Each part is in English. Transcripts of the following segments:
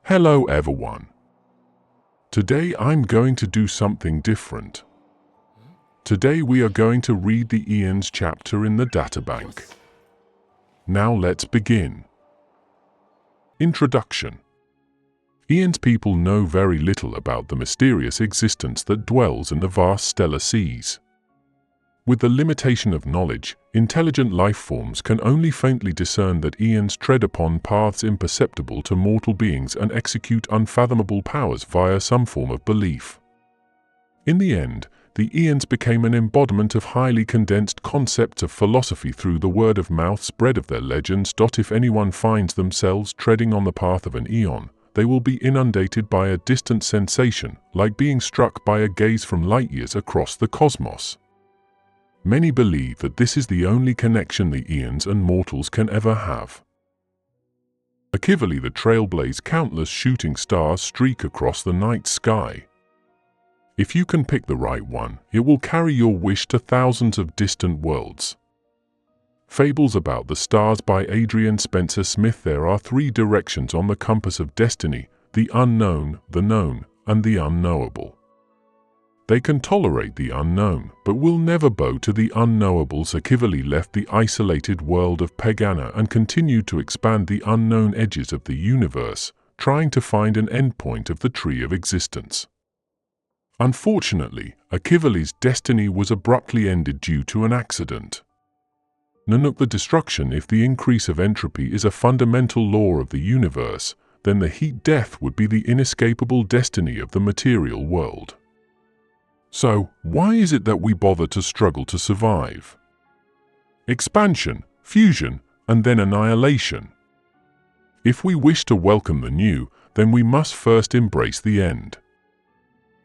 Hello everyone. Today I'm going to do something different. Today we are going to read the Aeons chapter in the Databank. Now let's begin. Introduction. Aeons people know very little about the mysterious existence that dwells in the vast stellar seas. With the limitation of knowledge, intelligent life forms can only faintly discern that Aeons tread upon paths imperceptible to mortal beings and execute unfathomable powers via some form of belief. In the end, the Aeons became an embodiment of highly condensed concepts of philosophy through the word-of-mouth spread of their legends. If anyone finds themselves treading on the path of an Aeon, they will be inundated by a distant sensation, like being struck by a gaze from light years across the cosmos. Many believe that this is the only connection the Aeons and mortals can ever have. Actively, the trailblaze countless shooting stars streak across the night sky. If you can pick the right one, it will carry your wish to thousands of distant worlds. Fables about the Stars by Adrian Spencer Smith. There are three directions on the compass of destiny: the unknown, the known, and the unknowable. They can tolerate the unknown, but will never bow to the unknowable. Akivali left the isolated world of Pegana and continued to expand the unknown edges of the universe, trying to find an endpoint of the tree of existence. Unfortunately, Akivali's destiny was abruptly ended due to an accident. Nanook the destruction. If the increase of entropy is a fundamental law of the universe, then the heat death would be the inescapable destiny of the material world. So, why is it that we bother to struggle to survive? Expansion, fusion, and then annihilation. If we wish to welcome the new, then we must first embrace the end.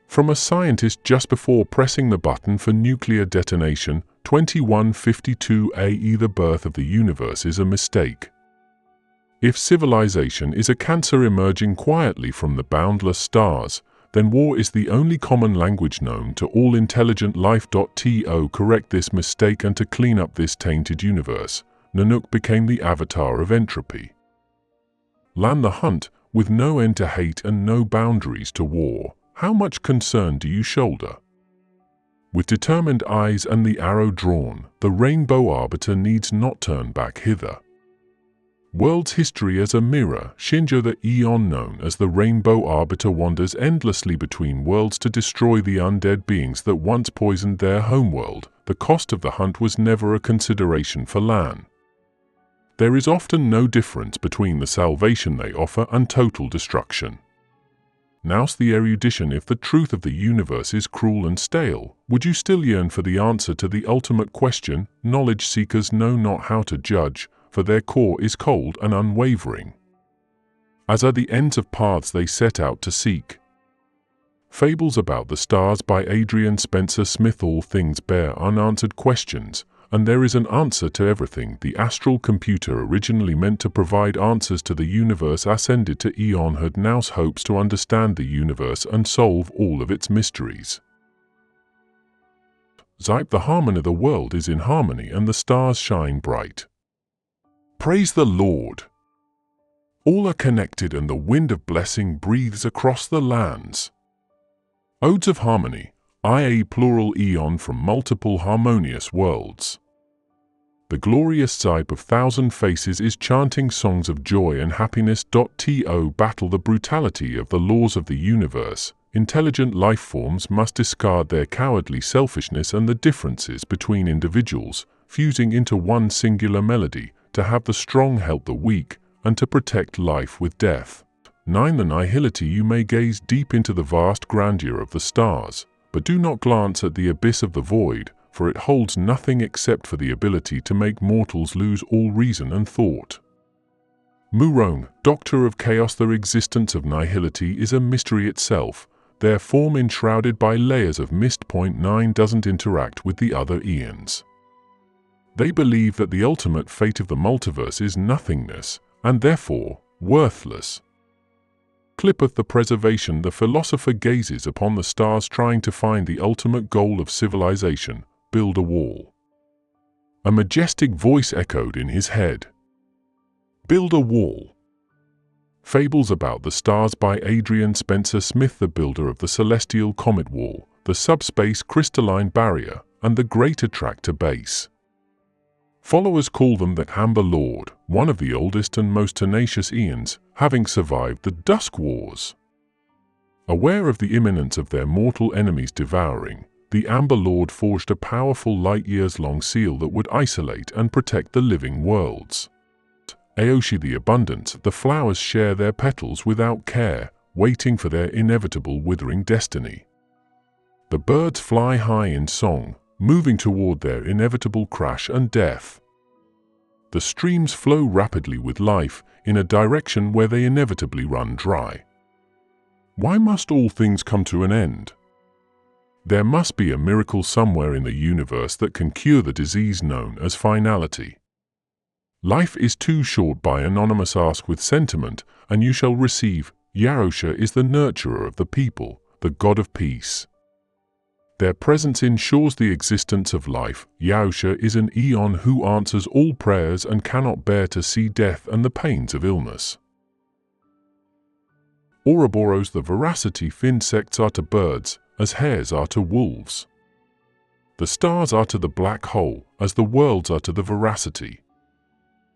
From a scientist just before pressing the button for nuclear detonation, 2152 AE. The birth of the universe is a mistake. If civilization is a cancer emerging quietly from the boundless stars, then war is the only common language known to all intelligent life. To correct this mistake and to clean up this tainted universe, Nanook became the avatar of entropy. Land the hunt, with no end to hate and no boundaries to war. How much concern do you shoulder? With determined eyes and the arrow drawn, the rainbow arbiter needs not turn back hither. World's history as a mirror, Shinjo the Aeon known as the Rainbow Arbiter wanders endlessly between worlds to destroy the undead beings that once poisoned their homeworld. The cost of the hunt was never a consideration for Lan. There is often no difference between the salvation they offer and total destruction. Now's the erudition. If the truth of the universe is cruel and stale, would you still yearn for the answer to the ultimate question? Knowledge seekers know not how to judge, for their core is cold and unwavering, as are the ends of paths they set out to seek. Fables about the Stars by Adrian Spencer Smith. All things bear unanswered questions, and there is an answer to everything. The astral computer, originally meant to provide answers to the universe, ascended to Aeonhood, now hopes to understand the universe and solve all of its mysteries. The harmony of the world is in harmony and the stars shine bright. Praise the Lord! All are connected and the wind of blessing breathes across the lands. Odes of harmony, IA plural Aeon from multiple harmonious worlds. The glorious Zybe of thousand faces is chanting songs of joy and happiness. To battle the brutality of the laws of the universe. Intelligent life forms must discard their cowardly selfishness and the differences between individuals, fusing into one singular melody, to have the strong help the weak, and to protect life with death. 9. The nihility. You may gaze deep into the vast grandeur of the stars, but do not glance at the abyss of the void, for it holds nothing except for the ability to make mortals lose all reason and thought. Murone, Doctor of Chaos. The existence of nihility is a mystery itself. Their form, enshrouded by layers of mist. 9 Doesn't interact with the other Aeons. They believe that the ultimate fate of the multiverse is nothingness, and therefore worthless. Clip of the preservation. The philosopher gazes upon the stars, trying to find the ultimate goal of civilization: build a wall. A majestic voice echoed in his head. Build a wall. Fables About the Stars by Adrian Spencer Smith, the builder of the celestial comet wall, the subspace crystalline barrier, and the great attractor base. Followers call them the Amber Lord, one of the oldest and most tenacious Aeons, having survived the Dusk Wars. Aware of the imminence of their mortal enemies devouring, the Amber Lord forged a powerful light-years-long seal that would isolate and protect the living worlds. Aoshi the Abundant, the flowers share their petals without care, waiting for their inevitable withering destiny. The birds fly high in song, moving toward their inevitable crash and death. The streams flow rapidly with life in a direction where they inevitably run dry. Why must all things come to an end? There must be a miracle somewhere in the universe that can cure the disease known as finality. Life is too short by Anonymous ask with sentiment, and you shall receive. Yarosha is the nurturer of the people, the god of peace. Their presence ensures the existence of life. Yarosha is an Aeon who answers all prayers and cannot bear to see death and the pains of illness. Ouroboros, the veracity insects are to birds, as hares are to wolves. The stars are to the black hole, as the worlds are to the veracity.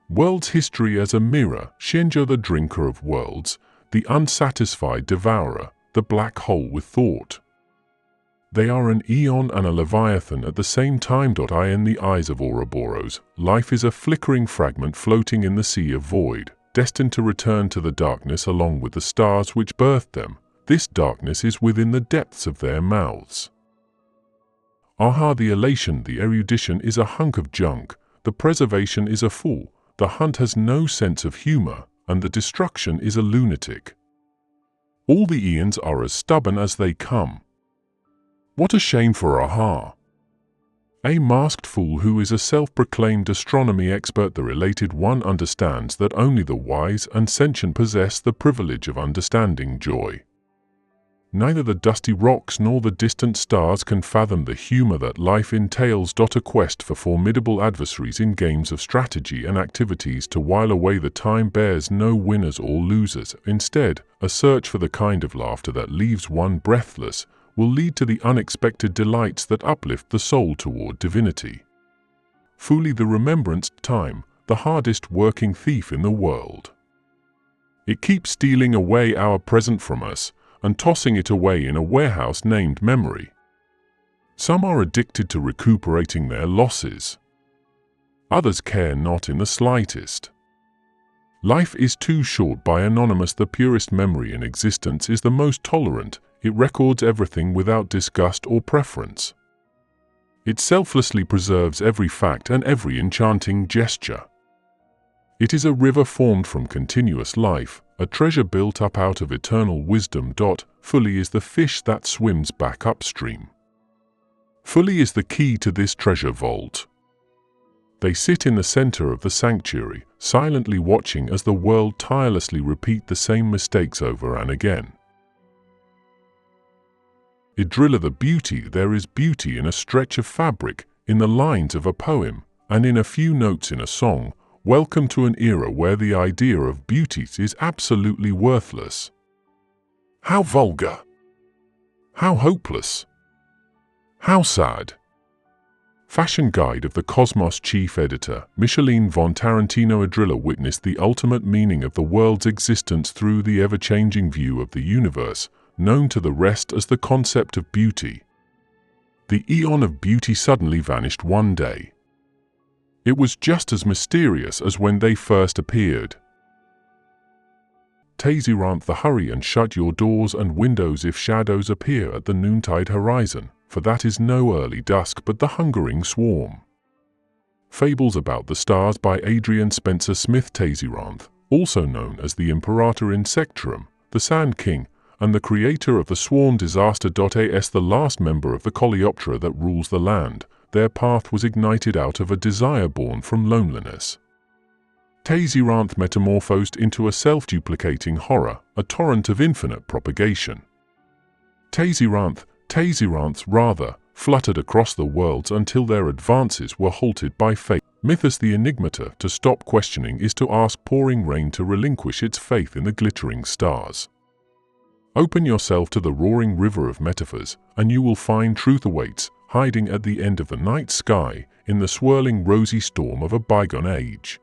World's history as a mirror, Shinjo the drinker of worlds, the unsatisfied devourer, the black hole with thought. They are an Aeon and a Leviathan at the same time. In the eyes of Ouroboros, life is a flickering fragment floating in the sea of void, destined to return to the darkness along with the stars which birthed them. This darkness is within the depths of their mouths. Aha, the elation, the erudition is a hunk of junk, the preservation is a fool, the hunt has no sense of humor, and the destruction is a lunatic. All the Aeons are as stubborn as they come. What a shame for Aha! A masked fool who is a self-proclaimed astronomy expert. The related one understands that only the wise and sentient possess the privilege of understanding joy. Neither the dusty rocks nor the distant stars can fathom the humor that life entails. A quest for formidable adversaries in games of strategy and activities to while away the time bears no winners or losers. Instead, a search for the kind of laughter that leaves one breathless will lead to the unexpected delights that uplift the soul toward divinity. Fully the remembranced time, the hardest working thief in the world. It keeps stealing away our present from us, and tossing it away in a warehouse named memory. Some are addicted to recuperating their losses. Others care not in the slightest. Life is too short by Anonymous. The purest memory in existence is the most tolerant. It records everything without disgust or preference. It selflessly preserves every fact and every enchanting gesture. It is a river formed from continuous life, a treasure built up out of eternal wisdom. Fully is the fish that swims back upstream. Fully is the key to this treasure vault. They sit in the center of the sanctuary, silently watching as the world tirelessly repeat the same mistakes over and again. Idrilla the beauty, there is beauty in a stretch of fabric, in the lines of a poem, and in a few notes in a song. Welcome to an era where the idea of beauty is absolutely worthless. How vulgar! How hopeless! How sad! Fashion Guide of the Cosmos chief editor, Micheline von Tarantino. Idrilla witnessed the ultimate meaning of the world's existence through the ever-changing view of the universe, known to the rest as the concept of beauty. The Aeon of beauty suddenly vanished one day. It was just as mysterious as when they first appeared. Taziranth, hurry and shut your doors and windows if shadows appear at the noontide horizon, for that is no early dusk but the hungering swarm. Fables About the Stars by Adrian Spencer Smith. Taziranth, also known as the Imperator Insectorum, the Sand King, and the creator of the swarm disaster. As the last member of the Coleoptera that rules the land, their path was ignited out of a desire born from loneliness. Taziranth metamorphosed into a self-duplicating horror, a torrent of infinite propagation. Taziranths rather, fluttered across the worlds until their advances were halted by fate. Mythos the enigmata to stop questioning is to ask pouring rain to relinquish its faith in the glittering stars. Open yourself to the roaring river of metaphors, and you will find truth awaits, hiding at the end of the night sky, in the swirling rosy storm of a bygone age.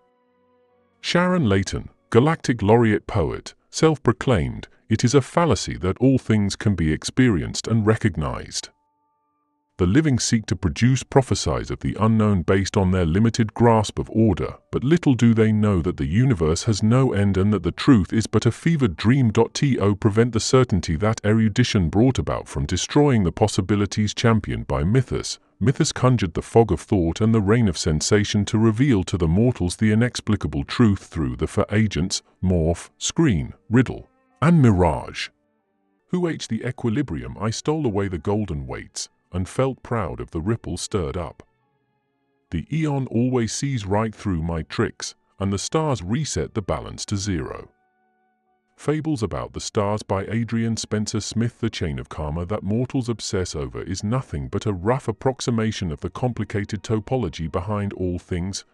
Sharon Layton, galactic laureate poet, self-proclaimed, "It is a fallacy that all things can be experienced and recognized. The living seek to produce prophesies of the unknown based on their limited grasp of order, but little do they know that the universe has no end and that the truth is but a fevered dream. To prevent the certainty that erudition brought about from destroying the possibilities championed by Mythos, Mythos conjured the fog of thought and the rain of sensation to reveal to the mortals the inexplicable truth through the four agents, morph, screen, riddle, and mirage. The equilibrium I stole away the golden weights, and felt proud of the ripple stirred up. The Aeon always sees right through my tricks, and the stars reset the balance to zero. Fables about the Stars by Adrian Spencer Smith. The chain of karma that mortals obsess over is nothing but a rough approximation of the complicated topology behind all things.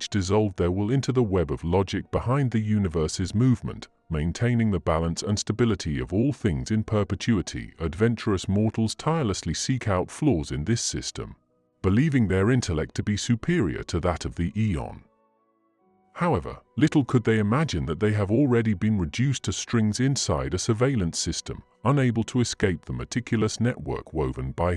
Dissolved their will into the web of logic behind the universe's movement, maintaining the balance and stability of all things in perpetuity. Adventurous mortals tirelessly seek out flaws in this system, believing their intellect to be superior to that of the Aeon. However, little could they imagine that they have already been reduced to strings inside a surveillance system, unable to escape the meticulous network woven by